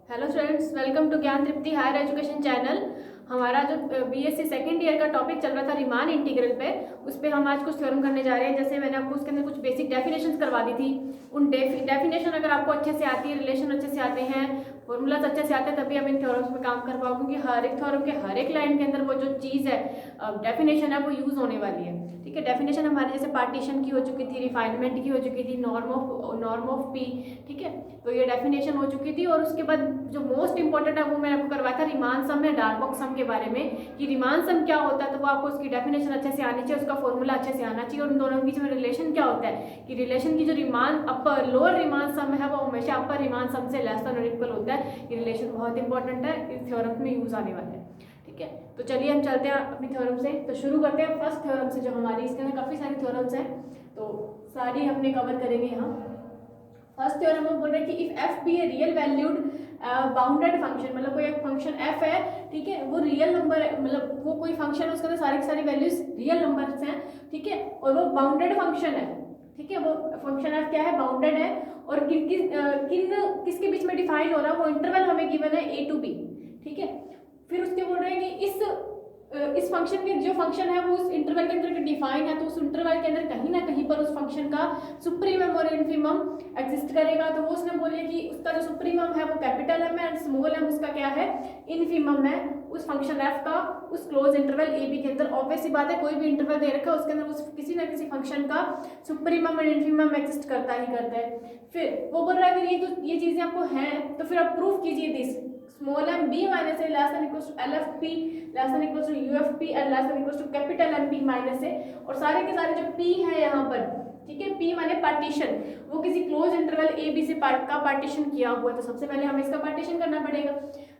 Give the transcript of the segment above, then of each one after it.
Hello students, welcome to ज्ञान तृप्ति higher education channel. हमारा जो बीएससी सेकेंड ईयर का टॉपिक चल रहा था रीमान इंटीग्रल पे, उस पर हम आज कुछ थ्योरम करने जा रहे हैं। जैसे मैंने आपको उसके अंदर कुछ बेसिक डेफिनेशंस करवा दी थी, उन डेफिनेशन अगर आपको अच्छे से आती है, रिलेशन अच्छे से आते हैं, फॉर्मूलाज अच्छे से आते हैं, तभी हम इन थ्योरम्स पे काम कर पाओगे। क्योंकि हर एक थ्योरम के हर एक लाइन के अंदर वो जो चीज़ है, डेफिनेशन है, वो यूज़ होने वाली है। ठीक है, डेफिनेशन हमारे जैसे पार्टीशन की हो चुकी थी, रिफाइनमेंट की हो चुकी थी, नॉर्म ऑफ पी। ठीक है, तो ये डेफिनेशन हो चुकी थी। और उसके बाद जो मोस्ट इंपॉर्टेंट है वो मैंने आपको करवाया था रीमान सम या डार्बॉग सम के बारे में, कि रीमान सम क्या होता है। तो वो आपको उसकी डेफिनेशन अच्छे से आनी चाहिए, उसका फॉर्मूला अच्छे से आना चाहिए, और उन दोनों के बीच में रिलेशन क्या होता है, कि रिलेशन की जो Riemann upper lower Riemann sum है वो हमेशा अपर रीमान सम से लेस देन और इक्वल होता है। ये रिलेशन बहुत इंपॉर्टेंट है, इस थ्योरम में यूज आने वाला है। ठीक है, तो चलिए हम चलते हैं अपनी थ्योरम से। तो शुरू करते हैं फर्स्ट थ्योरम से, जो हमारी इसके अंदर काफ़ी सारी थ्योरम्स हैं, तो सारी हमने कवर करेंगे यहाँ। फर्स्ट थ्योरम में बोल रहे हैं कि if f be a real valued bounded function, मतलब कोई एक फंक्शन एफ है, ठीक है, वो रियल नंबर है, मतलब वो कोई फंक्शन है, उसके अंदर सारी की सारी वैल्यूज रियल नंबर्स हैं। ठीक है, और वो बाउंडेड फंक्शन है। ठीक है, वो फंक्शन एफ क्या है, बाउंडेड है, और किसके बीच में डिफाइन हो रहा है, वो इंटरवल हमें गिवन है ए टू बी। ठीक है, फिर उसके बोल रहे हैं कि इस फंक्शन के जो फंक्शन है वो उस इंटरवल के अंदर डिफाइन है, तो उस इंटरवल के अंदर कहीं ना कहीं पर उस फंक्शन का सुप्रीमम और इन्फीमम एग्जिस्ट करेगा। तो वो उसने बोले कि उसका जो सुप्रीमम है वो कैपिटल एम है, एंड स्मॉल एम उसका क्या है, इन्फीमम है उस फंक्शन एफ का उस क्लोज इंटरवल ए बी के अंदर। ऑब्वियस सी बात है, कोई भी इंटरवल दे रखा है उसके अंदर उस किसी ना किसी फंक्शन का सुप्रीमम और इन्फीमम एग्जिस्ट करता ही करता है। फिर वो बोल रहा है फिर ये चीजें आपको हैं, तो फिर आप प्रूफ कीजिए this small M b minus a less than equals to L F P less than equals to U F P and less than equals to capital M P minus a. और सारे के सारे जो P है यहाँ पर, ठीक है, पी माने पार्टीशन, वो किसी क्लोज इंटरवल ए बी से का पार्टीशन किया हुआ है। तो सबसे पहले हमें इसका पार्टीशन करना पड़ेगा,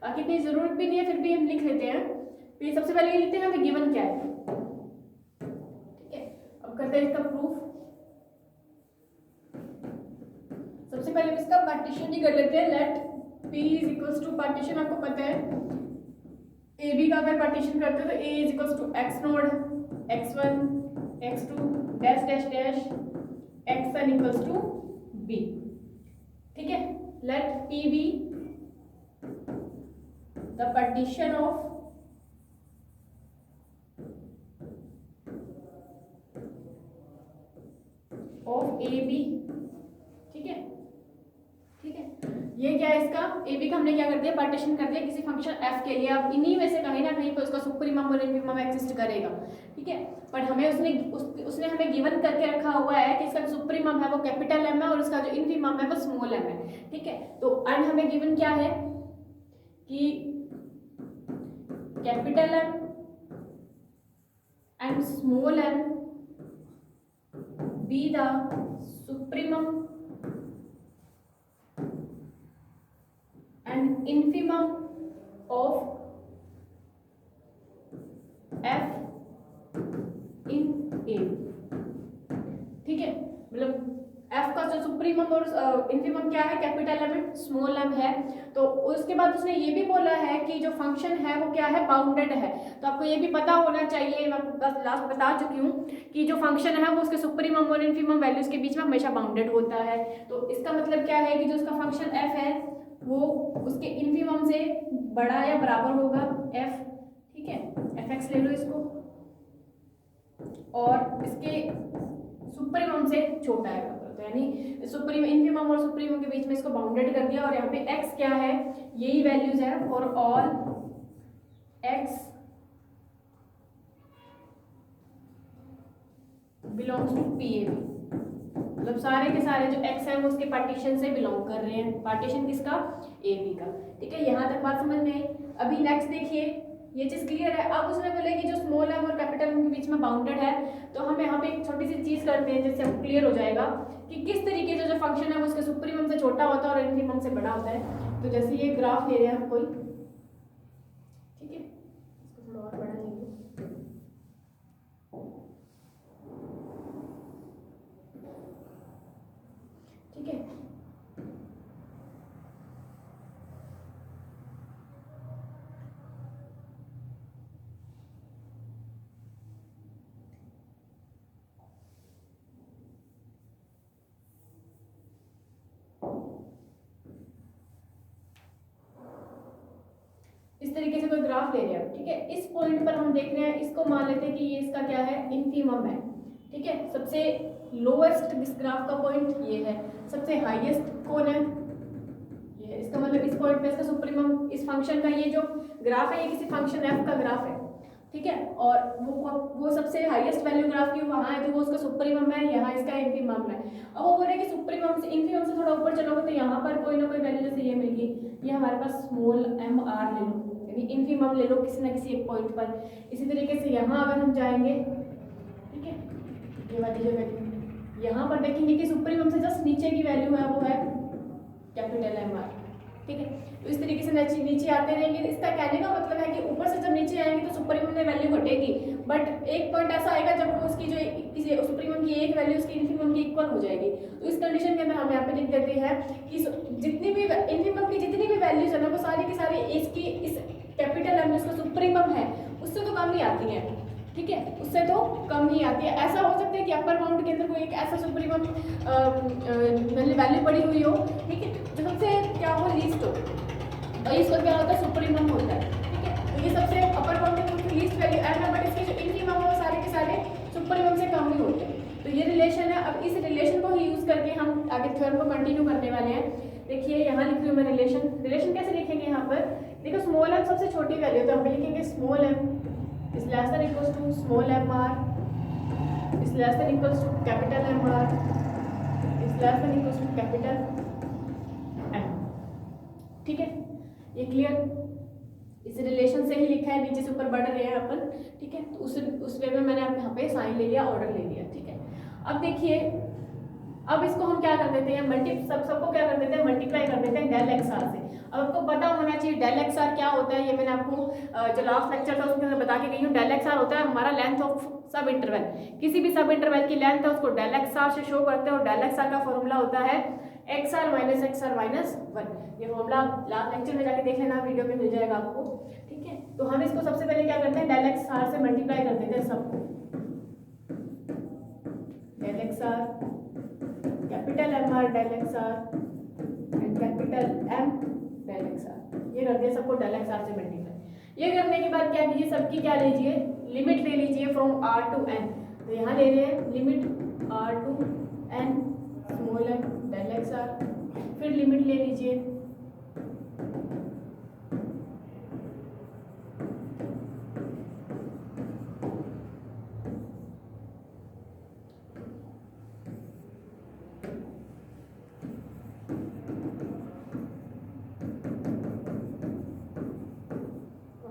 बाकी इतनी जरूरत भी नहीं है, फिर भी हम लिख लेते हैं। फिर सबसे पहले ये लिखते हैं हमें गिवन क्या है। ठीक है, अब करते हैं इसका प्रूफ। सबसे पहले हम इसका पार्टीशन ही कर लेते हैं। Let p is equals to partition, आपको पता है ए बी का अगर पार्टीशन करते हैं तो a is equals to x naught x1 x2 dash dash dash xn equals to b। ठीक है, let p be the partition of a b. ठीक है, ठीक है, ये क्या है इसका ए बी का हमने क्या कर दिया, पार्टीशन कर दिया किसी फंक्शन एफ के लिए। अब इन्हीं में से कहीं ना कहीं पर उसका सुप्रीमम और इन्फीमम एग्जिस्ट करेगा। ठीक है, पर हमें उसने हमें गिवन करके रखा हुआ है कि इसका जो सुप्रीमम है वो कैपिटल एम है और उसका जो इन्फीमम है वो स्मॉल एम है। ठीक है, तो एंड हमें गिवन क्या है कि capital M and small M be the supremum and infimum of f in a। ठीक है, मतलब f का जो सुप्रीमम और इन्फीमम क्या है, कैपिटल एम स्मॉल एम है। तो उसके बाद उसने ये भी बोला है कि जो फंक्शन है वो क्या है, बाउंडेड है। तो आपको ये भी पता होना चाहिए, मैं बस लास्ट बता चुकी हूँ कि जो फंक्शन है वो उसके सुप्रीमम और इन्फीमम वैल्यूज के बीच में हमेशा बाउंडेड होता है। तो इसका मतलब क्या है कि जो उसका फंक्शन f है वो उसके इन्फीमम से बड़ा या बराबर होगा f। ठीक है, एफ एक्स ले लो इसको, और इसके सुप्रीमम से छोटा है, तो यानी सुप्रीम इन्फीमम और सुप्रीमम के बीच में इसको बाउंडेड कर दिया। और यहाँ पे x क्या है, यही वैल्यूज है for all x belongs to P A B. मतलब सारे के सारे जो x है वो उसके पार्टीशन से बिलोंग कर रहे हैं। पार्टीशन किसका, ए बी का। ठीक है, यहाँ तक बात समझ में आई। अभी नेक्स्ट देखिए, ये चीज क्लियर है। अब उसने बोले कि जो स्मॉल एम और कैपिटल एम के बीच में बाउंडेड है, तो हम यहाँ पे एक छोटी सी चीज करते हैं जिससे हमको क्लियर हो जाएगा कि किस तरीके से जो फंक्शन है वो उसके सुप्रीमम से छोटा होता है और इन्फीमम से बड़ा होता है। तो जैसे ये ग्राफ ले रहे हैं हम कोई, ठीक है, इसको थोड़ा और बड़ा लेंगे। ठीक है, ग्राफ ले रहे हैं, ठीक है। इस पॉइंट पर हम देख रहे हैं, इसको मान लेते हैं कि ये इसका क्या है, इन्फीमम है, ठीक है। सबसे लोएस्ट इस ग्राफ का पॉइंट ये है, सबसे हाईएस्ट कौन है, ये। इसका मतलब इस पॉइंट पे इसका सुप्रीमम, इस फंक्शन का ये जो ग्राफ है ये किसी फंक्शन f का ग्राफ है, ठीक है। और वो सबसे हाईएस्ट वैल्यू ग्राफ की वहाँ है तो वो उसका सुप्रीमम है, यहाँ इसका इन्फीमम है। अब वो बोल रहे हैं कि सुप्रीमम से इन्फीमम से थोड़ा ऊपर चलोगे तो यहाँ पर कोई ना कोई वैल्यू जैसे ये मिलेगी, ये हमारे पास स्मॉल m r ले लो, यानी इन्फीमम ले लो किसी ना किसी एक पॉइंट पर। इसी तरीके से यहाँ अगर हम जाएंगे, ठीक है, ये वाली जो वैल्यू यहाँ पर देखेंगे कि सुप्रीमम से जस्ट नीचे की वैल्यू है वो है कैपिटल M R, ठीक है। तो इस तरीके से नीचे आते रहेंगे। इसका कहने का मतलब है कि ऊपर से जब नीचे आएंगे तो सुप्रीमम में वैल्यू घटेगी, बट एक पॉइंट ऐसा आएगा जब वो उसकी जो किसी सुप्रीमम की एक वैल्यू उसकी इन्फीमम की इक्वल हो जाएगी। तो इस कंडीशन के अंदर हम यहाँ पे लिख देते हैं कि जितनी भी इन्फीमम की जितनी भी वैल्यूज है ना वो सारी की सारी इसकी इस कैपिटल M जिसका सुप्रीमम है उससे तो कम ही आती है, ठीक है, उससे तो कम ही आती है। ऐसा हो सकता है कि अपर बाउंड के अंदर कोई एक ऐसा सुप्रीमम वैल्यू पड़ी हुई हो, ठीक है, जो सबसे क्या हो लीस्ट हो, और इसका क्या होता है सुप्रीमम होता है, ठीक है। तो ये सबसे अपर बाउंड के लीस्ट वैल्यू है, बट इसके जो इन्फीमम है वो सारे के सारे सुप्रीमम से कम ही होते हैं। तो ये रिलेशन है। अब इस रिलेशन को ही यूज करके हम आगे थ्योरम को कंटिन्यू करने वाले हैं। देखिए यहाँ लिख रही हूँ मैं रिलेशन कैसे लिखेंगे, यहाँ पर देखो स्मॉल m सबसे छोटी वैल्यू तो हम लिखेंगे small m is less than equals to small m r is less than equals to capital M r is less than equals to capital M, ठीक है, ये क्लियर। इस रिलेशन से ही लिखा है, नीचे से ऊपर बढ़ रहे हैं अपन, ठीक है। तो उस वे में मैंने यहाँ पे साइन ले लिया, ऑर्डर ले लिया, ठीक है। अब देखिए, अब इसको हम क्या कर देते हैं, सबको क्या कर देते हैं, मल्टीप्लाई कर देते हैं डेल एक्स आर से। अब आपको पता होना चाहिए डेल एक्स आर क्या होता है, ये मैंने आपको जो लास्ट लेक्चर था उसके अंदर बता के गई हूँ। डेल एक्स आर होता है हमारा लेंथ ऑफ सब इंटरवल, किसी भी सब इंटरवल की लेंथ है उसको डेल एक्स आर से शो करते हैं, और डेल एक्स आर का फॉर्मूला होता है एक्स आर माइनस 1। ये फॉर्मूला लास्ट लेक्चर में जाके देख लेना, वीडियो में मिल जाएगा आपको, ठीक है। तो हम इसको सबसे पहले क्या करते हैं, डेल एक्स आर से मल्टीप्लाई कर देते हैं सबको, del x r capital M R del x r and capital M del x r, ये कर दिया सबको डेल एक्स आर से मल्टीप्लाई। ये करने के बाद क्या कीजिए, सबकी क्या लीजिए, लिमिट ले लीजिए फ्रॉम R टू N। तो यहाँ ले रहे हैं limit R to N small m del x r, फिर लिमिट ले लीजिए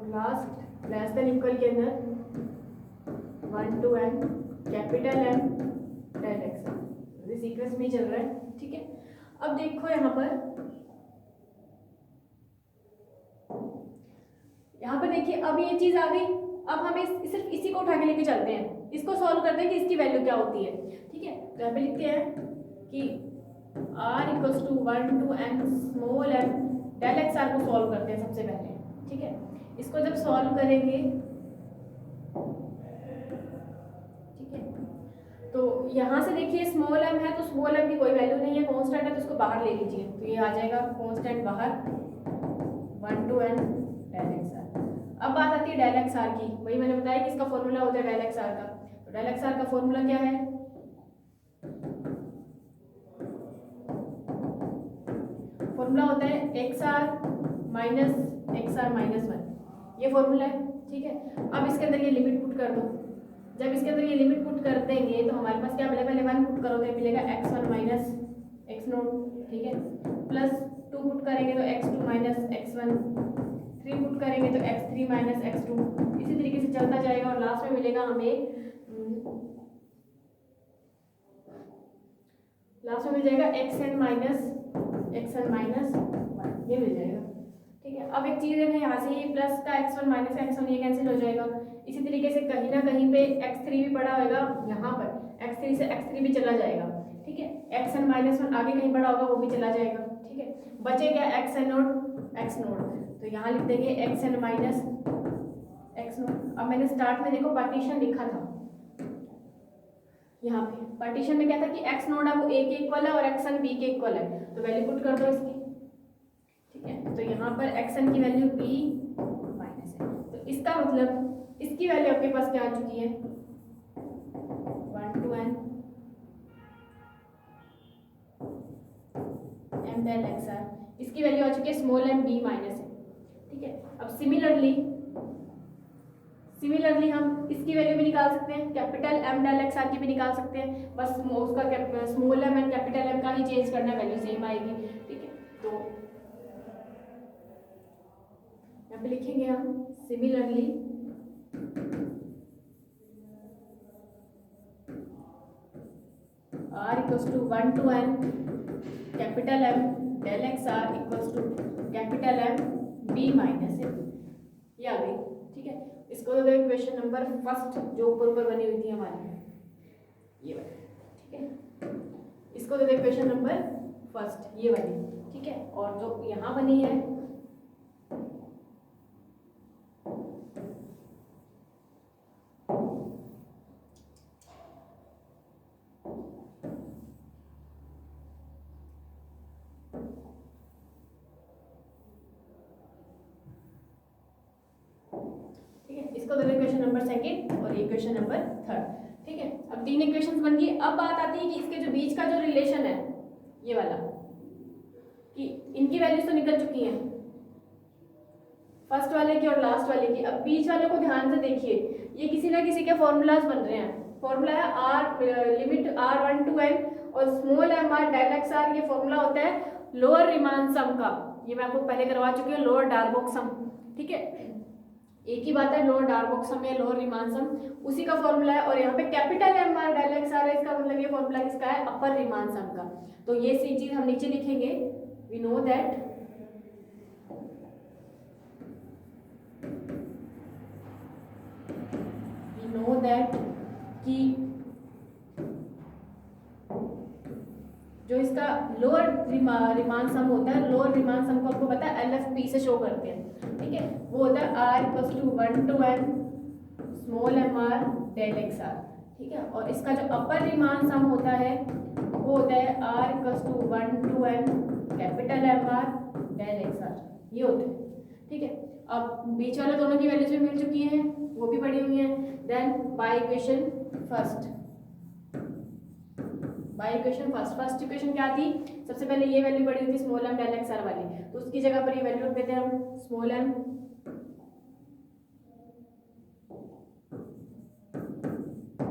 लास्ट लेस देन इक्वल के अंदर 1 to n capital M del x r, ये सीक्वेंस में चल रहा है, ठीक है। अब देखो यहाँ पर देखिए, अब ये चीज आ गई। अब हमें सिर्फ इसी को उठा के लेके चलते हैं, इसको सॉल्व करते हैं कि इसकी वैल्यू क्या होती है, ठीक है। तो यहाँ पे लिखते हैं कि r equals to 1 to n small m del x r को सॉल्व करते हैं सबसे पहले, ठीक है। इसको जब सॉल्व करेंगे, ठीक है, तो यहाँ से देखिए स्मॉल m है तो स्मॉल m की कोई वैल्यू नहीं है, कांस्टेंट है तो इसको बाहर ले लीजिए, तो ये आ जाएगा कांस्टेंट बाहर 1 to n del x r. अब बात आती है डेल एक्स आर की, वही मैंने बताया कि इसका फॉर्मूला होता है डेल एक्स आर का। तो डेल एक्स आर का फॉर्मूला क्या है, फॉर्मूला होता है एक्स आर माइनस 1, ये फॉर्मूला है, ठीक है। अब इसके अंदर ये लिमिट पुट कर दो, जब इसके अंदर ये लिमिट पुट कर देंगे तो हमारे पास क्या मिलेगा, पहले 1 पुट करोगे मिलेगा x1 माइनस x0, ठीक है, प्लस 2 पुट करेंगे तो x2 माइनस x1, 3 पुट करेंगे तो x3 माइनस x2, इसी तरीके से चलता जाएगा और लास्ट में मिलेगा हमें, लास्ट में मिल जाएगा xn माइनस 1, ये मिल जाएगा, ठीक है। अब एक चीज़ है यहाँ से ये प्लस का x1 माइनस x1 ये कैंसिल हो जाएगा। इसी तरीके से कहीं ना कहीं पे x3 भी पड़ा होगा, यहाँ पर x3 से x3 भी चला जाएगा, ठीक है। xn माइनस 1 आगे कहीं पड़ा होगा वो भी चला जाएगा, ठीक है। बचेगा xn नोट x नोट, तो यहाँ लिख देंगे xn माइनस x नोट। अब मैंने स्टार्ट में देखो पार्टीशन लिखा था, यहाँ पे पार्टीशन में क्या था कि x नोट है वो a के इक्वल है और xn b के इक्वल है, तो वैल्यू पुट कर दो इसकी, ठीक है। तो यहाँ पर xn की वैल्यू b माइनस है, इसका मतलब इसकी वैल्यू आपके पास क्या आ चुकी है, 1 to n m del xr, इसकी वैल्यू आ चुकी है स्मॉल m b माइनस है। ठीक है, अब सिमिलरली हम इसकी वैल्यू भी निकाल सकते हैं, कैपिटल M del XR की भी निकाल सकते हैं, बस उसका small m and capital M का ही चेंज करना है, वैल्यू सेम आएगी। ठीक है, तो यहाँ पे लिखेंगे हम similarly R equals to 1 to n capital M del XR equals to capital M B minus है, ये आ गई। ठीक है, इसको तो इक्वेशन नंबर फर्स्ट जो ऊपर बनी हुई थी हमारी, ये वाली। ठीक है, इसको तो इक्वेशन नंबर फर्स्ट ये वाली। ठीक है, और जो यहाँ बनी है इसको दे इक्वेशन नंबर सेकंड और इक्वेशन नंबर थर्ड। ठीक है, अब 3 इक्वेशंस बन गई। अब बात आती है कि इसके जो बीच का जो रिलेशन है ये वाला, कि इनकी वैल्यूज तो निकल चुकी हैं फर्स्ट वाले की और लास्ट वाले की। अब बीच वाले को ध्यान से देखिए, ये किसी ना किसी के फॉर्मूलाज बन रहे हैं। फॉर्मूला है r limit r1 to n और small m r del xr, ये फॉर्मूला होता है लोअर रिमान सम का। ये मैं आपको पहले करवा चुकी हूँ, लोअर डार्बोक सम। ठीक है, एक ही बात है, लोअर डार्बोक सम या लोअर रिमान सम, उसी का फॉर्मूला है। और यहाँ पे capital M r del xr है, इसका मतलब ये फॉर्मूला किसका है, अपर रिमान सम का। तो ये सी चीज हम नीचे लिखेंगे, वी नो दैट कि जो इसका लोअर रिमान सम होता है, लोअर रिमान सम को आपको पता है LFP से शो करते हैं। ठीक है, वो होता है r equals to 1 to n small m r del xr। ठीक है, और इसका जो अपर रिमान सम होता है वो होता है r equals to 1 to n capital M r del xr, ये होता है। ठीक है, अब बीच वाले दोनों की वैल्यूज भी मिल चुकी हैं, वो भी पड़ी हुई हैं। Then by equation first, first equation क्या थी, सबसे पहले ये वैल्यू पड़ी हुई थी स्मॉल m del xr वाली, तो उसकी जगह पर ये वैल्यू रख देते हैं हम, small m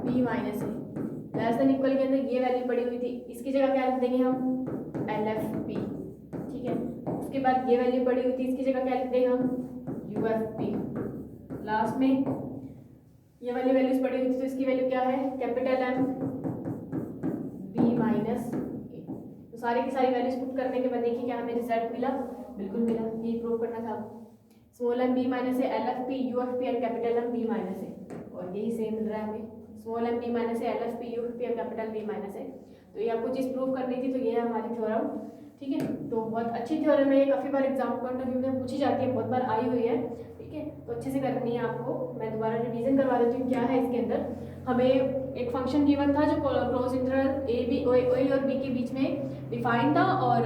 b minus a less than equal के अंदर ये वैल्यू पड़ी हुई थी, इसकी जगह क्या लिख देंगे हम, LFP। ठीक है, उसके बाद ये वैल्यू पड़ी हुई थी, इसकी जगह क्या लिख देंगे हम, UFP। लास्ट में ये वाली वैल्यूज पड़ी हुई थी, तो इसकी वैल्यू क्या है, कैपिटल M B माइनस ए। तो सारी की सारी वैल्यूज पुट करने के बाद देखिए क्या हमें रिजल्ट मिला, बिल्कुल मिला, यही प्रूव करना था। स्मॉल m b माइनस ए LFP UFP और capital M B minus a, और यही सेम मिल रहा है हमें, स्मॉल m b माइनस ए LFP UFP और कैपिटल B माइनस ए। तो ये आपको चीज़ प्रूव करनी थी, तो ये है हमारी थ्योरम। ठीक है, तो बहुत अच्छी थ्योरम है, काफ़ी बार एग्जाम पॉइंट ऑफ व्यू में पूछी जाती है, बहुत बार आई हुई है। ठीक है, तो अच्छे से करनी है आपको। मैं दोबारा रिवीजन करवा देती हूँ क्या है इसके अंदर। हमें एक फंक्शन गिवन था जो क्लोज इंटरवल ए और बी के बीच में डिफाइंड था और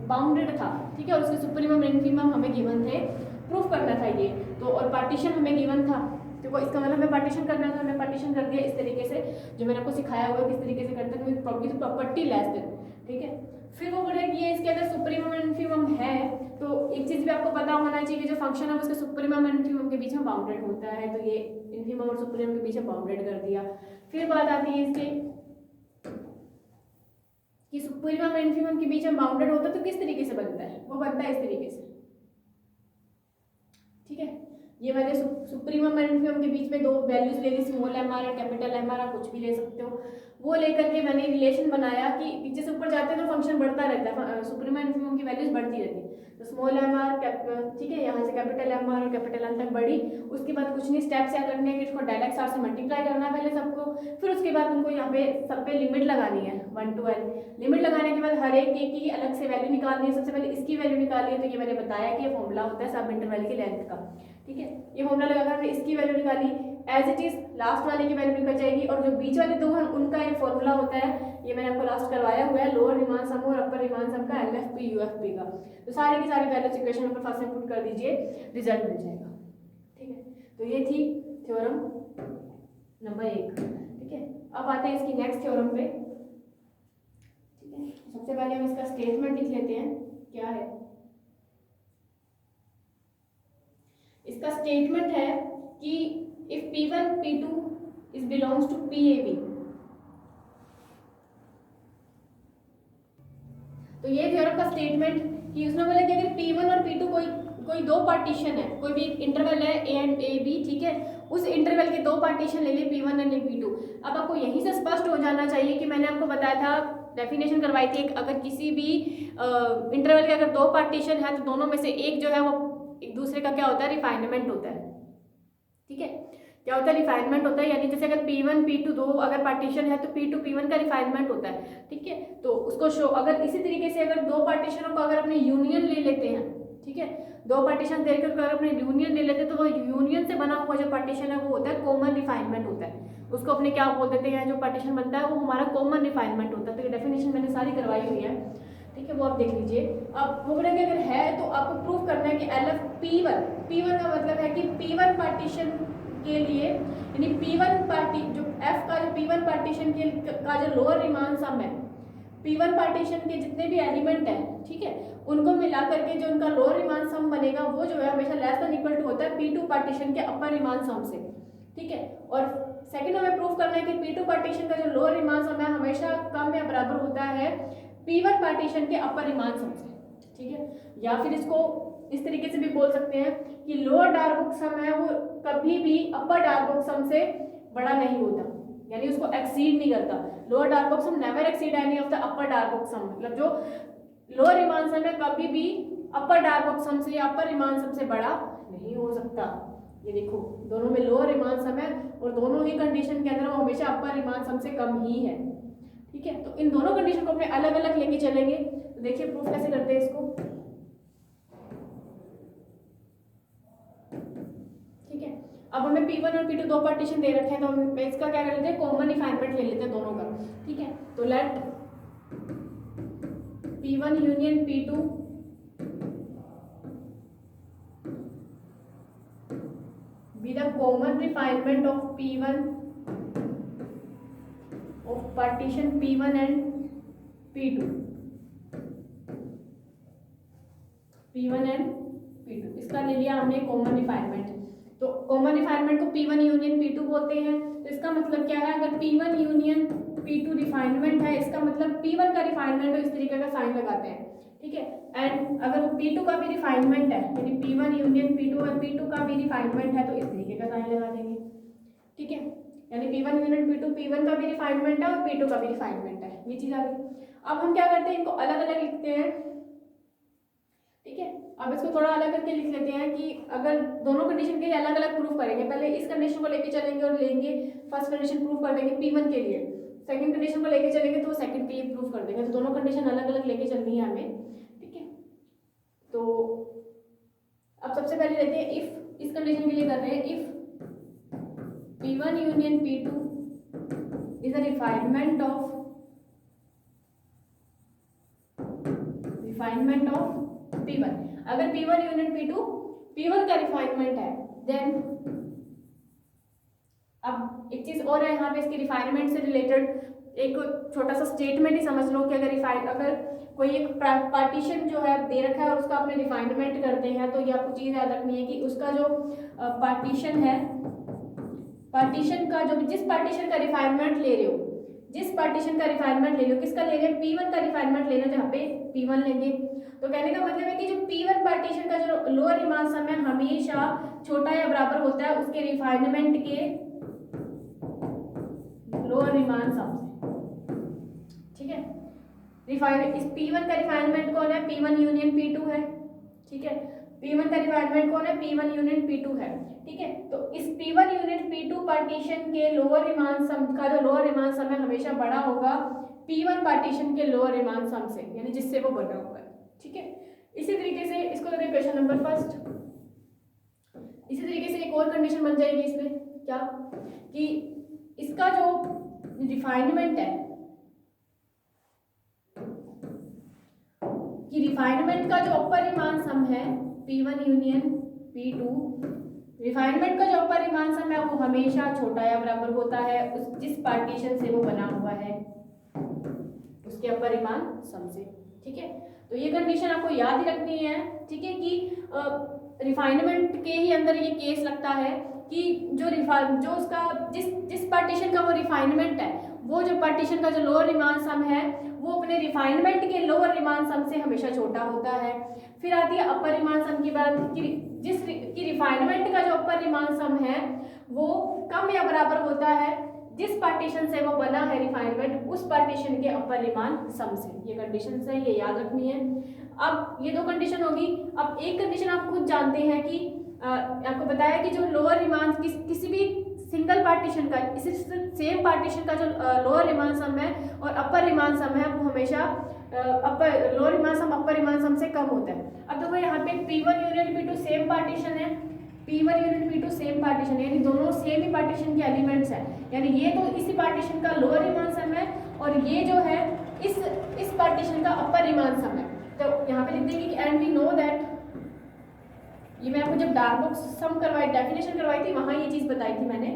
बाउंडेड था। ठीक है, और उसके सुप्रीमम इन्फीमम हमें गिवन थे, प्रूफ करना था ये तो। और पार्टीशन हमें गिवन था, देखो इसका मतलब हमें पार्टीशन करना था, हमने पार्टीशन कर दिया इस तरीके से, जो मैंने आपको सिखाया हुआ है किस तरीके से करते हैं, प्रॉपर्टी लेस देन। ठीक है, फिर वो बोले कि ये इसके अंदर सुप्रीमम एंड इन्फीमम है, तो एक चीज़ भी आपको पता होना चाहिए कि जो फंक्शन है उसके सुप्रीमम एंड इन्फीमम के बीच में बाउंडेड होता है, तो ये इन्फीमम और सुप्रीमम के बीच में बाउंडेड कर दिया। फिर बात आती है इसके कि सुप्रीमम एंड इन्फीमम के बीच में बाउंडेड होता है तो किस तरीके से बनता है, वो बनता है इस तरीके से। ठीक है, ये मैंने सुप्रीमम एंड इन्फीमम के बीच में दो वैल्यूज ले ली, स्मॉल m r और कैपिटल M r, आप कुछ भी ले सकते हो। वो लेकर के मैंने रिलेशन बनाया कि नीचे से ऊपर जाते हैं तो फंक्शन बढ़ता रहता है, सुप्रीमम एंड इन्फीमम की वैल्यूज बढ़ती रहती है। तो स्मॉल m r ठीक है, यहाँ से कैपिटल M r और कैपिटल M तक बढ़ी। उसके बाद कुछ नहीं, स्टेप्स याद रखने के, इसको del xr से मल्टीप्लाई करना है पहले सबको, फिर उसके बाद उनको यहाँ पे सब पे लिमिट लगानी है 1 to n। लिमिट लगाने के बाद हर एक की अलग से वैल्यू निकालनी है। सबसे पहले इसकी वैल्यू निकाली है, तो ये मैंने बताया कि ये फॉर्मूला होता है सब इंटरवल की लेंथ का। ठीक है, ये फॉर्मूला लगाकर हमने इसकी वैल्यू निकाली, एज इट इज लास्ट वाले की वैल्यू निकल जाएगी। और जो बीच वाले दो हैं उनका एक फॉर्मूला होता है, ये मैंने आपको लास्ट करवाया हुआ है, लोअर रिमान सम और अपर रिमान सम का LFP UFP का। तो सारी की सारी वैल्यूज इक्वेशन नंबर फर्स्ट में पुट कर दीजिए, रिजल्ट मिल जाएगा। ठीक है, तो ये थी थ्योरम नंबर 1। ठीक है, अब आते हैं इसकी नेक्स्ट थ्योरम पे। ठीक है, सबसे पहले हम इसका स्टेटमेंट लिख लेते हैं क्या है। इसका स्टेटमेंट है कि if P1 P2 is belongs to PAB, तो ये थ्योरम का स्टेटमेंट कि उसने बोला कि अगर P1 और P2 कोई दो पार्टीशन है, कोई भी इंटरवल है A एंड AB, ठीक है, उस इंटरवल के दो पार्टीशन ले लिए P1 एंड P2। अब आपको यहीं से स्पष्ट हो जाना चाहिए कि मैंने आपको बताया था, डेफिनेशन करवाई थी, अगर किसी भी इंटरवल के अगर दो पार्टीशन है तो दोनों में से एक जो है वो एक दूसरे का क्या होता है, रिफाइनमेंट होता है। ठीक है, क्या होता है, रिफाइनमेंट होता है। यानी जैसे अगर P1 P2 दो अगर पार्टीशन है तो P2 P1 का रिफाइनमेंट होता है। ठीक है, तो उसको शो, अगर इसी तरीके से अगर दो पार्टीशनों को अगर अपने यूनियन ले लेते हैं, ठीक है, दो पार्टीशन देखकर अगर अपने यूनियन ले लेते हैं तो वो यूनियन से बना हुआ जो पार्टीशन है वो होता है कॉमन रिफाइनमेंट होता है। उसको अपने क्या बोल देते हैं, जो पार्टीशन बनता है वो हमारा कॉमन रिफाइनमेंट होता है। तो ये डेफिनेशन मैंने सारी करवाई हुई है, ठीक है, वो आप देख लीजिए। अब वो बोलेंगे अगर है तो आपको प्रूव करना है कि LF P1 का मतलब है कि P1 पार्टीशन के लिए, यानी P1 पार्टी जो F का जो P1 पार्टीशन के का जो लोअर रिमान सम है, P1 पार्टीशन के जितने भी एलिमेंट है, ठीक है, उनको मिला करके जो उनका लोअर रिमान सम बनेगा वो जो है हमेशा लेस देन इक्वल टू होता है P2 पार्टीशन के अपर रिमान सम से। ठीक है, और सेकंड हमें प्रूव करना है कि P2 पार्टीशन का जो लोअर रिमान सम है हमेशा कम या बराबर होता है P1 पार्टीशन के अपर रिमान सम से। ठीक है, या फिर इसको इस तरीके से भी बोल सकते हैं कि लोअर डार्बुक सम है वो कभी भी अपर डार्बुक सम से बड़ा नहीं होता, यानी उसको एक्सीड नहीं करता। Lower Darboux sum never exceed any of the upper Darboux sum, मतलब जो लोअर रिमान सम है कभी भी अपर डार्बुक सम से या अपर रिमान सम से बड़ा नहीं हो सकता। ये देखो दोनों में लोअर रिमान सम है और दोनों ही कंडीशन के अंदर वो हमेशा अपर रिमान सम से कम ही है। ठीक है, तो इन दोनों कंडीशन को अपने अलग अलग लेके चलेंगे। तो देखिए प्रूफ कैसे करते हैं इसको। ठीक है, अब हमें P1 और P2 दो पार्टीशन दे रखे हैं तो हम इसका क्या कर लेते हैं, कॉमन रिफाइनमेंट ले लेते हैं दोनों का। ठीक है, तो let P1 union P2 be the common refinement of P1 of partition P1 and P2, P1 and P2 इसका ले लिया हमने कॉमन रिफाइनमेंट। तो कॉमन रिफाइनमेंट को P1 यूनियन P2 बोलते हैं। तो इसका मतलब क्या है, अगर P1 यूनियन P2 रिफाइनमेंट है, इसका मतलब P1 का रिफाइनमेंट हो, इस तरीके का साइन लगाते हैं। ठीक है, एंड अगर P2 का भी रिफाइनमेंट है, यानी P1 यूनियन P2 और P2 का भी रिफाइनमेंट है तो इस तरीके का साइन लगा देंगे। ठीक है, यानी P1 यूनियन P2, P1 का भी रिफाइनमेंट है और P2 का भी रिफाइनमेंट है, ये चीज आ गई। अब हम क्या करते हैं, इनको अलग अलग लिखते हैं। ठीक है, अब इसको थोड़ा अलग करके लिख लेते हैं कि अगर दोनों कंडीशन के लिए अलग अलग प्रूफ करेंगे, पहले इस कंडीशन को लेके चलेंगे और लेंगे फर्स्ट कंडीशन प्रूफ कर देंगे P1 के लिए, सेकंड कंडीशन को लेके चलेंगे तो सेकंड के लिए प्रूफ कर देंगे। तो दोनों कंडीशन अलग अलग लेके चलनी है हमें। ठीक है, तो अब सबसे पहले लेते हैं इफ, इस कंडीशन के लिए कर रहे हैं if P1 union P2 is a refinement of P1। अगर P1 यूनियन P2 P1 का रिफाइनमेंट है, देन अब एक चीज और है यहाँ पे, इसके रिफाइनमेंट से रिलेटेड एक छोटा सा स्टेटमेंट ही समझ लो कि अगर कोई एक पार्टीशन जो है दे रखा है और उसका अपने रिफाइनमेंट करते हैं, तो ये आपको चीज याद रखनी है कि उसका जो पार्टीशन है, पार्टीशन का जो जिस पार्टीशन का रिफाइनमेंट ले रहे हो, जिस पार्टीशन का रिफाइनमेंट ले लो, किसका ले रहे हैं, P1 का रिफाइनमेंट लेना, तो यहाँ पे P1 लेंगे। तो कहने का मतलब है कि जो P1 पार्टीशन का जो लोअर रिमान सम है हमेशा छोटा या बराबर होता है उसके रिफाइनमेंट के लोअर रिमान सम से। ठीक है, इस P1 का रिफाइनमेंट कौन है, P1 यूनियन P2 है। ठीक है, P1 का रिफाइनमेंट कौन है, P1 यूनियन P2 है। ठीक है, तो इस P1 यूनियन P2 पार्टीशन के लोअर रिमान सम का जो लोअर रिमान सम है हमेशा बड़ा होगा P1 पार्टीशन के लोअर रिमान सम से, यानी जिससे वो बना हुआ है। ठीक है, इसी तरीके से इसको करते हैं क्वेश्चन नंबर फर्स्ट। इसी तरीके से एक और कंडीशन बन जाएगी इसमें, क्या कि इसका जो रिफाइनमेंट है, कि रिफाइनमेंट का जो अपर रिमान सम है P1 यूनियन P2, रिफाइनमेंट का जो अपर रिमांड सम है वो हमेशा छोटा या बराबर होता है उस जिस पार्टीशन से वो बना हुआ है उसके अपर रिमांड सम से। ठीक है, तो ये कंडीशन आपको याद ही रखनी है। ठीक है, कि रिफाइनमेंट के ही अंदर ये केस लगता है कि जो उसका जिस पार्टीशन का वो रिफाइनमेंट है, वो जो पार्टीशन का जो लोअर रिमांड सम है वो अपने रिफाइनमेंट के लोअर रिमांड सम से हमेशा छोटा होता है। फिर आती है अपर रिमांड सम की बात कि रिफाइनमेंट का जो अपर रिमांड सम है वो कम या बराबर होता है जिस पार्टीशन से वो बना है रिफाइनमेंट उस पार्टीशन के अपर रिमांड सम से। ये कंडीशन है, ये याद रखनी है। अब ये दो कंडीशन होगी। अब एक कंडीशन आप खुद जानते हैं कि आपको बताया कि जो लोअर रिमांड किसी भी सिंगल पार्टीशन का इसी सेम पार्टीशन का जो लोअर रिमांड सम है और अपर रिमांड सम है वो हमेशा लोअर रिमांड सम अपर रिमांड सम से कम होता है। अब देखो यहाँ पे P1 union P2 same partition है, P1 union P2 same partition है, यानी दोनों सेम ही पार्टीशन के एलिमेंट्स हैं, यानी ये तो इसी पार्टीशन का लोअर रिमांड सम है और ये जो है इस पार्टीशन का अपर रिमांड सम है। तो यहाँ पे लिख देंगे कि एंड वी नो दैट, ये मैं आपको जब डार्क बॉक्स सम करवाई डेफिनेशन करवाई थी वहां ये चीज बताई थी मैंने।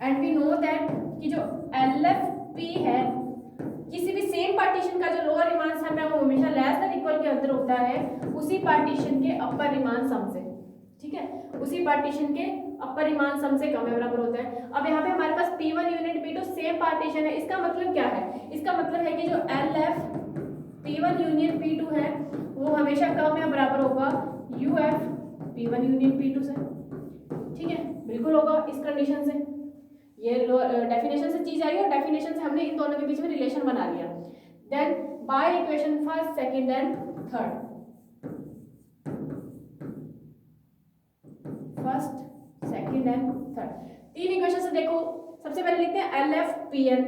एंड वी नो दैट कि जो LFP है किसी भी सेम पार्टीशन का जो लोअर रिमांड सम है वो हमेशा लेस देन इक्वल के अंदर होता है उसी पार्टीशन के अपर रिमांड सम से। ठीक है, उसी पार्टीशन के अपर रिमांड सम से कम या बराबर होता है। अब यहाँ पे हमारे पास P1 unit P2 same partition है, इसका मतलब क्या है? इसका मतलब है कि जो LFP1 यूनियन P2 है वो हमेशा कम या बराबर होगा UFP1 यूनियन P2 से। ठीक है, बिल्कुल होगा इस कंडीशन से। ये डेफिनेशन से चीज आई और डेफिनेशन से हमने इन दोनों के बीच में रिलेशन बना लिया। Then by equation first, second and third. First, second and third, तीन इक्वेशन से देखो। सबसे पहले लिखते हैं LFP1।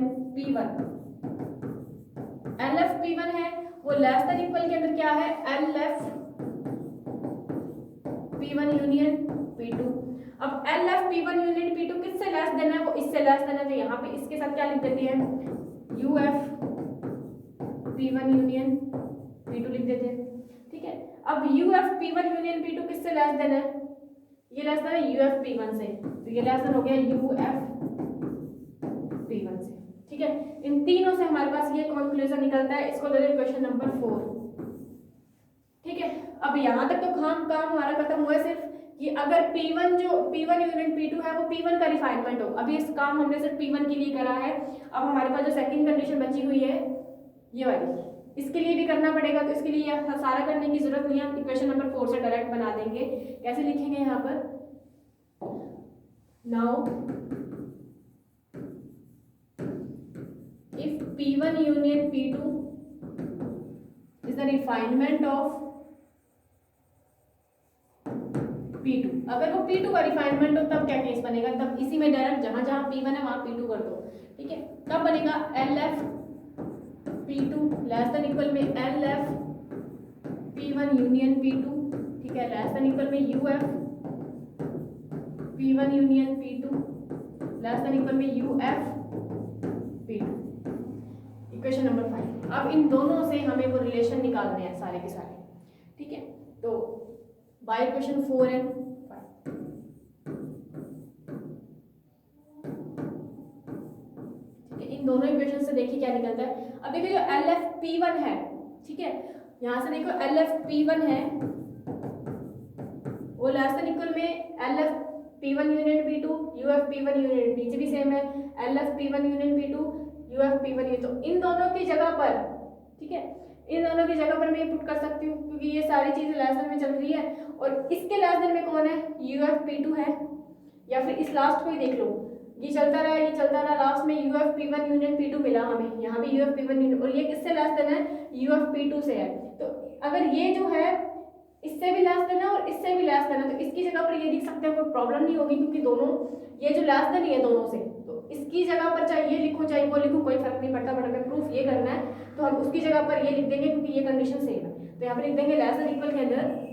LFP1 है वो लेस देन इक्वल के अंदर क्या है? LFP1 union P2। अब LFP1 यूनियन P2 किससे लेस देन है? वो इससे लेस देन है, तो यहाँ पे इसके साथ क्या लिख देते हैं? UFP1 यूनियन P2 लिख देते हैं। ठीक है, अब UFP1 यूनियन P2 किससे लेस देन है? ये लेस देन है UFP1 से, तो ये लेस देन हो गया UFP1 से। ठीक है, इन तीनों से हमारे पास ये कंक्लूजन निकलता है। इसको दे दो क्वेश्चन नंबर 4। ठीक है, अब यहाँ तक तो काम हमारा खत्म हुआ है सिर्फ कि अगर P1 यूनिट P2 है वो P1 का रिफाइनमेंट हो। अभी इस काम हमने सिर्फ P1 के लिए करा है। अब हमारे पास जो सेकंड कंडीशन बची हुई है ये वाली, इसके लिए भी करना पड़ेगा, तो इसके लिए सारा करने की जरूरत नहीं है, हम इक्वेशन नंबर 4 से डायरेक्ट बना देंगे। कैसे लिखेंगे यहाँ पर? Now if P1 union P2 is the refinement of P2, अगर वो P2 का रिफाइनमेंट हो तब क्या केस बनेगा? तब इसी में डायरेक्ट जहां जहां P1 है वहां P2 कर दो। ठीक है, तब बनेगा LFP2 लेस देन इक्वल में LFP1 यूनियन P2। ठीक है, लेस देन इक्वल में UFP1 union P2 less than equal में UFP2। Equation number 5। अब इन दोनों से हमें वो रिलेशन निकालने हैं सारे के सारे। ठीक है, तो बाय इक्वेशन 4 एंड 5। ठीक है, इन दोनों इक्वेशन से देखिए क्या निकलता है। अब देखिए जो LFP1 है, ठीक है, यहां से देखो LFP1 है वो लेस देन इक्वल में LFP1 union P2 UFP1 union, नीचे भी सेम है LFP1 यूनियन P2 UFP1 ये, तो इन दोनों की जगह पर, ठीक है, इन दोनों की जगह पर मैं ये पुट कर सकती हूँ क्योंकि ये सारी चीजें लेस देन में चल रही है और इसके लेस देन में कौन है? UFP2 है। या फिर इस लास्ट को ही देख लो, ये चलता रहा, लास्ट में UFP1 यूनियन P2 मिला हमें, यहाँ भी UFP1 यूनियन, और ये किससे लेस देन है? UFP2 से है। तो अगर ये जो है इससे भी लेस देन है और इससे भी लेस देन है, तो इसकी जगह पर ये लिख सकते हैं, कोई प्रॉब्लम नहीं होगी क्योंकि दोनों ये जो लेस देन है दोनों से, तो इसकी जगह पर चाहे ये लिखूं चाहे वो लिखूं कोई फर्क नहीं पड़ता, बट हमें प्रूफ ये करना है तो हम उसकी जगह पर ये लिख देंगे क्योंकि ये कंडीशन सेम है। तो यहाँ पर लिख देंगे लेस देन इक्वल के अंदर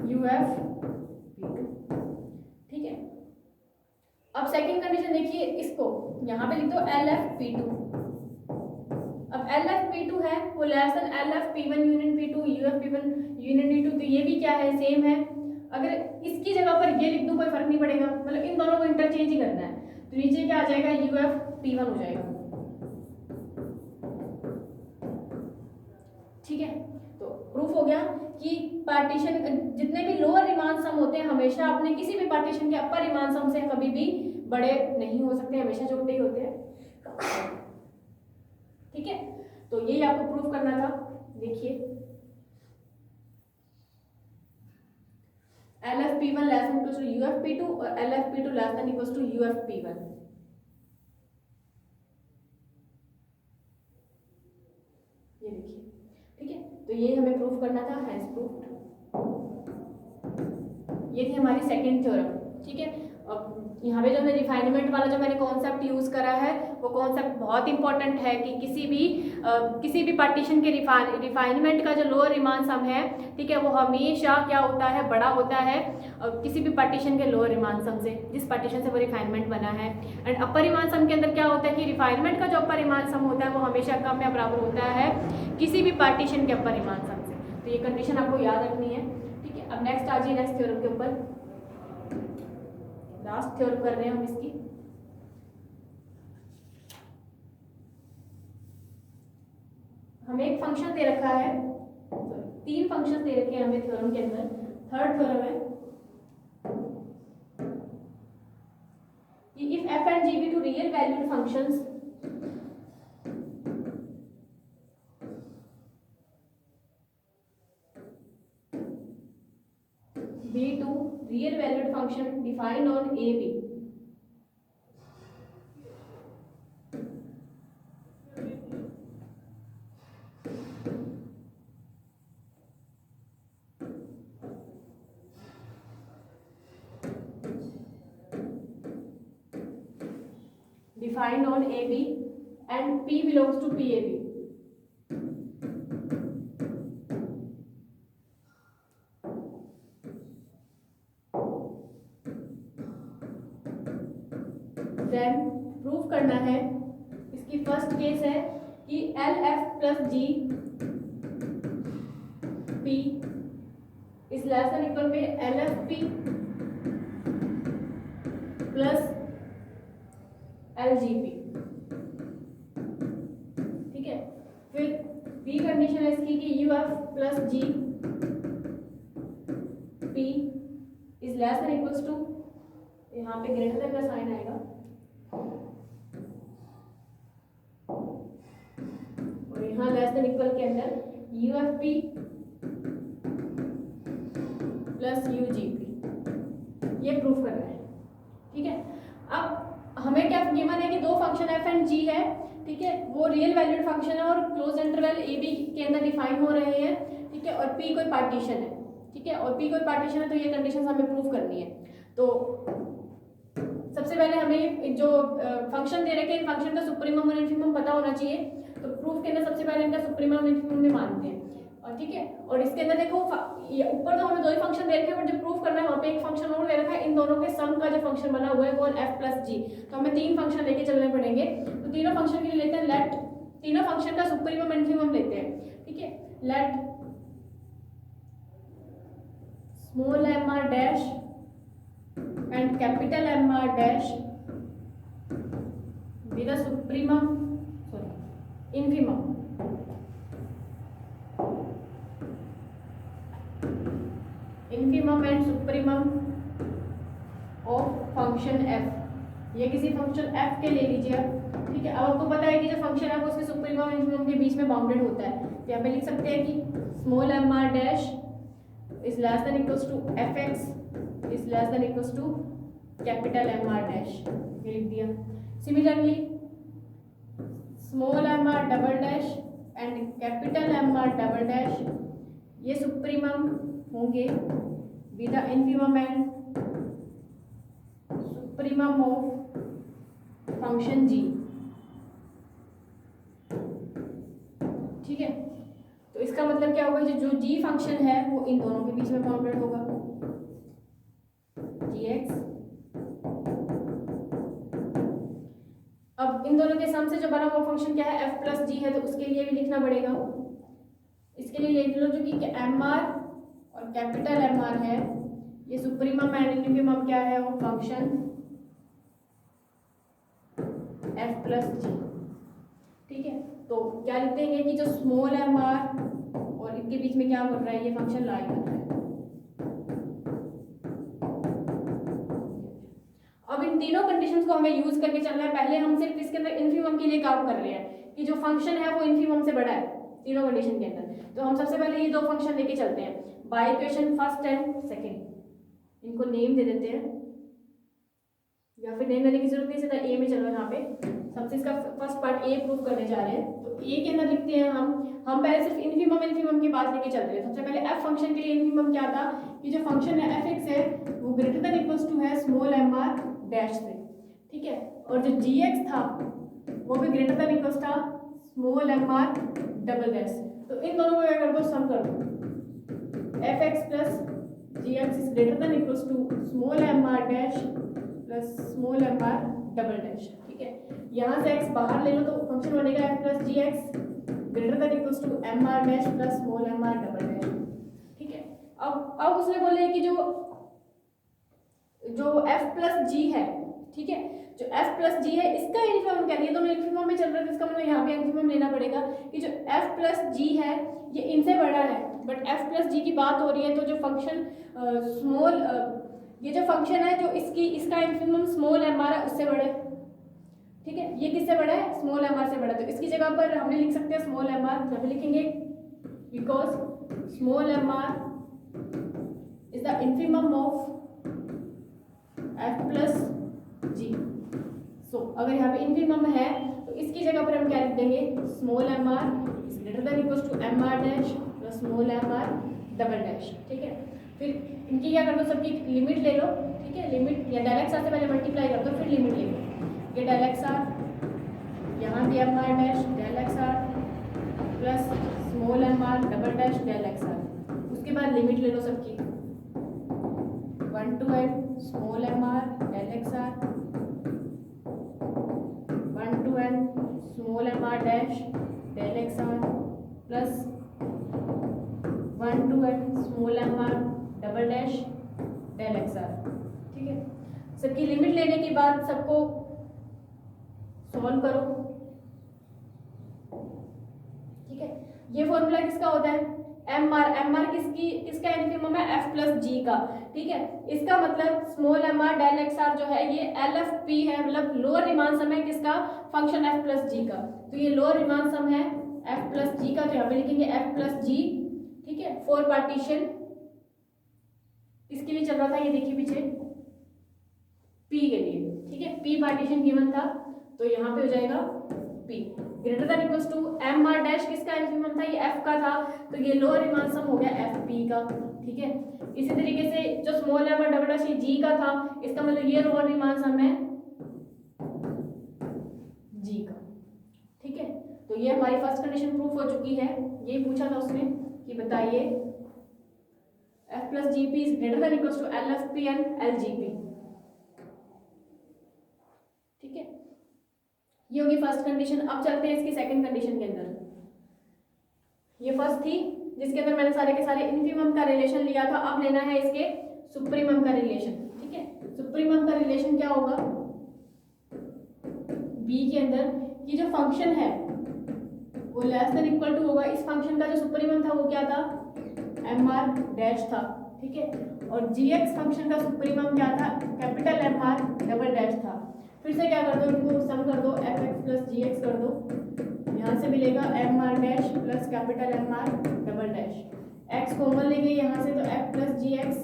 UFP2। ठीक है, अब सेकंड कंडीशन देखिए, इसको यहाँ पे लिख दो LFP2। अब LFP2 है वो less than LFP1 union P2 UFP1 union P2, तो ये भी क्या है, सेम है। अगर इसकी जगह पर ये लिख दूं कोई फर्क नहीं पड़ेगा, मतलब इन दोनों को इंटरचेंज ही करना है। तो नीचे क्या आ जाएगा, UFP1 हो जाएगा। ठीक है, तो प्रूफ हो गया कि पार्टीशन जितने भी लोअर रीमान सम होते हैं हमेशा अपने किसी भी पार्टीशन के अपर रीमान सम से कभी भी बड़े नहीं हो सकते, हमेशा छोटे ही होते हैं। ठीक है, तो यही आपको प्रूफ करना था। देखिए LFP1 less than equal to UFP2 और LFP2 less than equal to UFP1। ये देखिए, ठीक है, तो ये हमें प्रूफ करना था, हैंस प्रूफ्ड। ये थी हमारी सेकंड थ्योरम। ठीक है, अब यहाँ पे जो हमने रिफाइनमेंट वाला जो मैंने कॉन्सेप्ट यूज करा है वो कॉन्सेप्ट बहुत इंपॉर्टेंट है कि किसी भी पार्टीशन के रिफाइनमेंट का जो लोअर रीमान सम है, ठीक है, वो हमेशा क्या होता है, बड़ा होता है किसी भी पार्टीशन के लोअर रीमान सम से, जिस पार्टीशन से वो रिफाइनमेंट बना है। एंड अपर रीमान सम के अंदर क्या होता है कि रिफाइनमेंट का जो अपर रीमान सम होता है वो हमेशा कम या बराबर होता है किसी भी पार्टीशन के अपर रीमान सम से। तो ये कंडीशन आपको याद रखनी है। ठीक है, अब नेक्स्ट आ जाइए नेक्स्ट थ्योरम के ऊपर। लास्ट थ्योरम कर रहे हैं हम इसकी। हमें एक फंक्शन दे रखा है, तीन फंक्शन दे रखे हैं हमें थ्योरम के अंदर। थर्ड थ्योरम है कि if f and g be two real valued functions, be two real valued function defined on a b, defined on AB and P belongs to PAB. Then proof करना है, इसकी first case है कि LF plus G P is less than equal पे LFP plus LGP। ठीक है, फिर B condition है इसकी कि UF plus G P is less than equals to, यहाँ पे ग्रेटर देन का साइन आएगा और यहाँ लेस देन इक्वल के अंदर UFP प्लस UGP, ये प्रूफ करना है। ठीक है, अब हमें क्या गिवन है कि दो फंक्शन f एंड g है, ठीक है, वो रियल वैल्यूड फंक्शन है और क्लोज इंटरवल ए बी के अंदर डिफाइन हो रहे हैं। ठीक है, और p कोई पार्टीशन है। ठीक है, और p कोई पार्टीशन है तो ये कंडीशन हमें प्रूफ करनी है। तो सबसे पहले हमें जो फंक्शन दे रखे हैं फंक्शन का सुप्रीमम और इन्फीमम पता होना चाहिए। तो प्रूफ के अंदर सबसे पहले इनका सुप्रीमम और इन्फीमम में मानते हैं। और ठीक है, और इसके अंदर देखो ऊपर तो हमें दो ही फंक्शन दे रखे हैं, बट जब प्रूफ करना है वहाँ पे एक फंक्शन और दे रखा है, इन दोनों के सम का जो फंक्शन बना हुआ है वो f प्लस जी। तो हमें तीन फंक्शन लेके चलने पड़ेंगे। तो तीनों फंक्शन के लिए लेते हैं लेट, तीनों फंक्शन का सुप्रीमम इन्फीमम लेते हैं। ठीक है, let small M R dash and capital M are dash with supremum sorry infimum infimum and supremum of function f। ये किसी फंक्शन f के ले लीजिए आप। ठीक है, अब आपको पता है कि जो फंक्शन है वो उसके सुप्रीमम और इन्फीमम के बीच में बाउंडेड होता है। तो यहाँ पे लिख सकते हैं कि small M R dash is less than equals to fx is less than equals to capital M are dash, ये लिख दिया। Similarly small M R double dash and capital M are double dash ये supremum होंगे with the infimum and supremum of function g। ठीक है, तो इसका मतलब क्या होगा, जो g फंक्शन है वो इन दोनों के बीच में बाउंडेड होगा gx। अब इन दोनों के सम से जो बना हुआ फंक्शन क्या है f प्लस g है, तो उसके लिए भी लिखना पड़ेगा। इसके लिए लिख लो जो कि एम आर और कैपिटल एम आर है, ये सुप्रीमम एंड इन्फीमम क्या है, वो फंक्शन एफ प्लस जी। ठीक है, तो क्या लिखते हैं कि जो स्मॉल एम आर और इनके बीच में क्या कर रहा है, ये फंक्शन लाई कर रहा है। अब इन तीनों कंडीशंस को हमें यूज करके चलना है। पहले हम सिर्फ इसके अंदर इन्फीमम के लिए काम कर रहे हैं कि जो फंक्शन है वो इन्फीमम से बड़ा है तीनों कंडीशन के अंदर। तो हम सबसे पहले ये दो फंक्शन लेके चलते हैं bye equation first and second. इनको नेम दे देते हैं, या फिर नेम देने की जरूरत नहीं, सीधा ए में चलो। यहाँ पे सबसे इसका फर्स्ट पार्ट ए प्रूव करने जा रहे हैं, तो ए के अंदर लिखते हैं हम पहले सिर्फ इन्फीमम की बात लेके चल रहे हैं। सबसे पहले एफ फंक्शन के लिए इन्फीमम क्या था कि जो फंक्शन है एफ एक्स है वो ग्रेटर देन इक्वल्स टू है स्मॉल एम आर डैश से। ठीक है, और जो जी एक्स था वो भी ग्रेटर देन इक्वल्स था small M R double dash से। तो इन दोनों को क्या कर दो, सम कर दो। F x plus ji X is greater than equals to small M R dash plus small M R double dash. ठीक है, यहाँ से x बाहर ले लो तो फंक्शन बनेगा f plus ji X greater than equals to M are dash plus small M R double dash. ठीक है, अब उसने बोले कि जो f प्लस जी है, ठीक है, जो f प्लस जी है इसका इन्फीमम क्या है, दोनों इन्फीमम में चल रहे थे, इसका मतलब यहाँ पे इन्फीमम लेना पड़ेगा कि जो f प्लस जी है ये इनसे बड़ा है, बट f प्लस जी की बात हो रही है तो जो फंक्शन स्मॉल ये जो फंक्शन है जो इसका इन्फीमम स्मॉल एम आर है उससे बड़ा है। ठीक है, ये किससे बड़ा है, स्मॉल एम आर से बड़ा। तो इसकी जगह पर हमने लिख सकते हैं स्मॉल एम आर, यहाँ पे लिखेंगे because small M R is the infimum of f plus g. So अगर यहाँ पे इन्फीमम है तो इसकी जगह पर हम क्या लिख देंगे, small M R is greater than equals to M are dash plus small M R double dash. ठीक है, फिर इनकी क्या कर दो, सबकी लिमिट ले लो। ठीक है, लिमिट या डेल एक्स आर से पहले मल्टीप्लाई कर दो, फिर लिमिट ले लो। ये डेल एक्स आर, यहाँ भी M are dash del x r plus small M R double dash del x r. उसके बाद लिमिट ले लो सबकी, 1 to n small M R del x r 1 to n small M R dash del x r plus 1 to n small M R double dash del x r. ठीक है, सबकी limit लेने के बाद सबको सॉल्व करो। ठीक है, ये फॉर्मूला किसका होता है, एम आर किसका इन्फीमम है, एफ प्लस जी का। ठीक है, इसका मतलब small M R del x r जो है ये एल एफ पी है, मतलब लोअर रिमान सम है किसका, फंक्शन एफ प्लस जी का। तो ये लोअर रिमान सम है एफ प्लस जी का, तो यहाँ पे लिखेंगे एफ प्लस जी। ठीक है, फोर पार्टीशन इसके लिए चल रहा था, ये देखिए पीछे पी के लिए। ठीक है, पी पार्टीशन गिवन था तो यहाँ पे हो जाएगा P greater than equals to M are dash किसका इन्फीमम था, ये F का था, तो ये लोअर रिमान सम हो गया FP का। ठीक है, इसी तरीके से जो small M R double dash ये G का था, इसका मतलब ये लोअर रिमान सम है G का। ठीक है, तो ये हमारी फर्स्ट कंडीशन प्रूफ हो चुकी है। ये पूछा था उसने कि बताइए F plus G P is greater than equals to L F P and L G P. ठीक है, ये होगी फर्स्ट कंडीशन। अब चलते हैं इसकी सेकंड कंडीशन के अंदर। ये फर्स्ट थी जिसके अंदर मैंने सारे के सारे इन्फीमम का रिलेशन लिया था, अब लेना है इसके सुप्रीमम का रिलेशन। ठीक है, सुप्रीमम का रिलेशन क्या होगा, बी के अंदर कि जो फंक्शन है वो लेस देन इक्वल टू होगा, इस फंक्शन का जो सुप्रीमम था वो क्या था, एम आर डैश था। ठीक है, और जी एक्स फंक्शन का सुप्रीमम क्या था, capital M are double dash था। फिर से क्या कर दो, इनको सम कर दो, एफ एक्स प्लस जी एक्स कर दो, यहाँ से मिलेगा m are dash plus capital M are double dash. X common लेंगे यहाँ से तो f plus ji x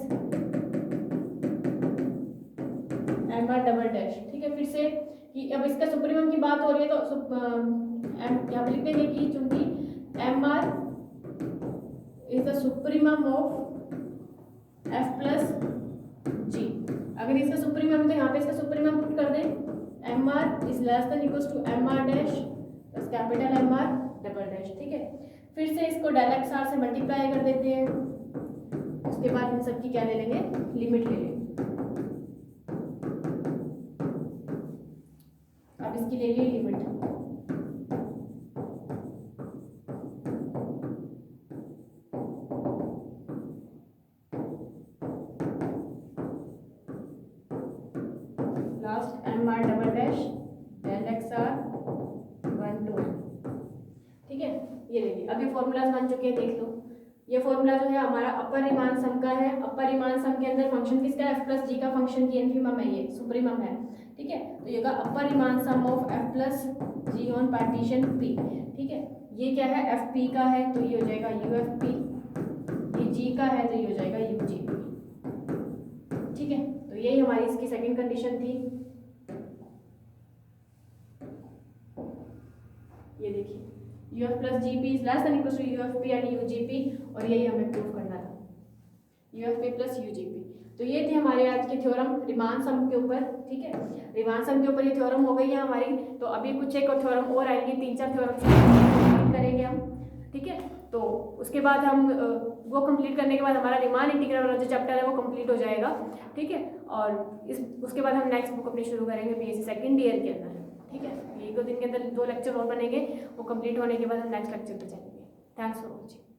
m are double dash. ठीक है, फिर से कि अब इसका सुप्रीमम की बात हो रही है तो यहाँ पे लिख देंगे कि चूंकि m are is the supremum of f plus g. अगर इसका सुप्रीमम है तो यहाँ पे इसका सुप्रीमम पुट कर दें, M are is less than equals to M are dash plus capital M are double dash. ठीक है, फिर से इसको डेल एक्स आर से मल्टीप्लाई कर देते हैं, उसके बाद इन सबकी क्या ले लेंगे, लिमिट ले लेंगे। अब इसकी ले ली लिमिट, फॉर्मूलाज बन चुके हैं, देख लो। ये फॉर्मूला जो है हमारा अपर रीमान सम का है। अपर रीमान सम के अंदर फंक्शन किसका है, एफ प्लस जी का फंक्शन की इन्फीमम है, ये सुप्रीमम है, ठीक है। तो ये होगा upper Riemann sum of f plus g on partition P, ठीक है। ये क्या है, एफ पी का है तो ये हो जाएगा यू एफ पी, ये जी का है तो ये हो जाएगा यू जी पी, ठीक है। तो यही हमारी इसकी सेकंड कंडीशन थी। ये देखिए U F plus G P is less than equal to U F P and U G P, और यही हमें प्रूव करना था, U F P plus U G P. तो ये थे हमारे आज के थ्योरम रीमान सम के ऊपर, ठीक है। रीमान सम के ऊपर ये थ्योरम हो गई है हमारी। तो अभी कुछ एक और थ्योरम और आएंगे, 3-4 थ्योरम करेंगे हम, ठीक है। तो उसके बाद हम वो कंप्लीट करने के बाद हमारा रीमान इंटीग्रल वाला जो चैप्टर है वो कंप्लीट हो जाएगा, ठीक है। और उसके बाद हम नेक्स्ट बुक अपनी शुरू करेंगे बीएससी सेकंड ईयर के अंदर, ठीक है। 1-2 दिन के अंदर 2 लेक्चर और बनेंगे, वो कंप्लीट होने के बाद हम नेक्स्ट लेक्चर पे चलेंगे। Thanks for watching.